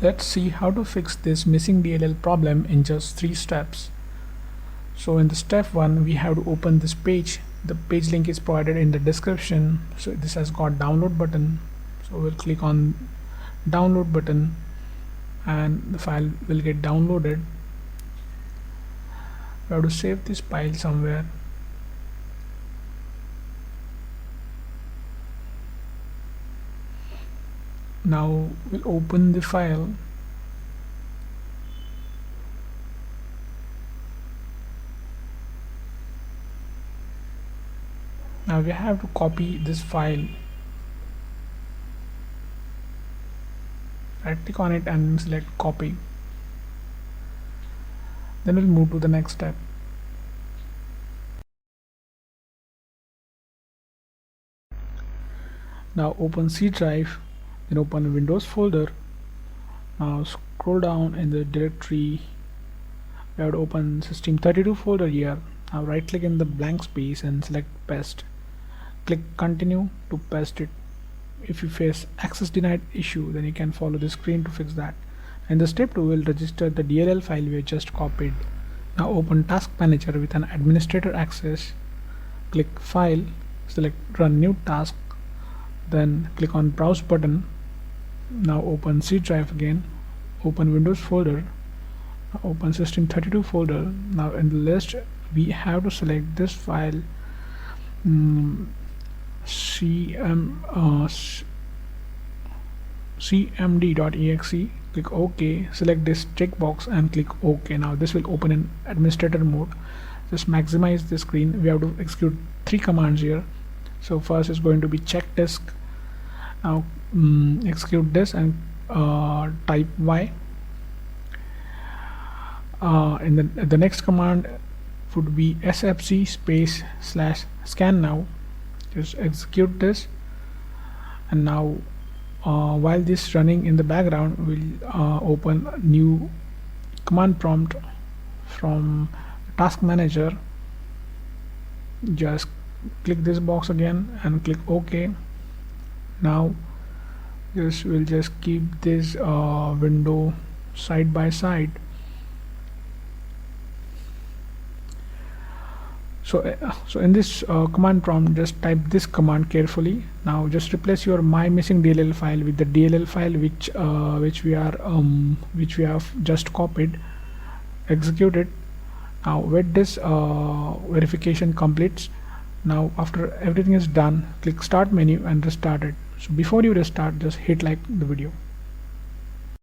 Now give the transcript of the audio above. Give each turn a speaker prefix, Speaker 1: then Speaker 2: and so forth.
Speaker 1: Let's see how to fix this missing DLL problem in just 3 steps. So in the step 1, we have to open this page. The page link is provided in the description. So this has got download button. So we'll click on download button and the file will get downloaded. We have to save this file somewhere. Now we'll open the file. Now we have to copy this file. Right click on it and select copy. Then we'll move to the next step. Now open C drive, then open Windows folder. Now scroll down in the directory. We have to open System32 folder here. Now right click in the blank space and select paste. Click continue to paste it. If you face access denied issue, then you can follow the screen to fix that. And the step 2 will register the DLL file we just copied. Now open task manager with an administrator access. Click file, select run new task, then click on browse button. Now open C drive again, open Windows folder, open System32 folder. Now in the list we have to select this file, cmd.exe. click OK, select this checkbox and click OK. Now this will open in administrator mode. Just maximize the screen. We have to execute 3 commands here. So first is going to be check disk. Now execute this and type Y. In the next command would be sfc space / scan now. Just execute this, and now while this running in the background, we'll open new command prompt from task manager. Just click this box again and click OK. Now we'll just keep this window side by side. So in this command prompt, just type this command carefully. Now just replace your my missing DLL file with the DLL file which we have just copied. Execute it. Now wait this verification completes. Now after everything is done, click start menu and restart it. So before you restart, just hit like the video.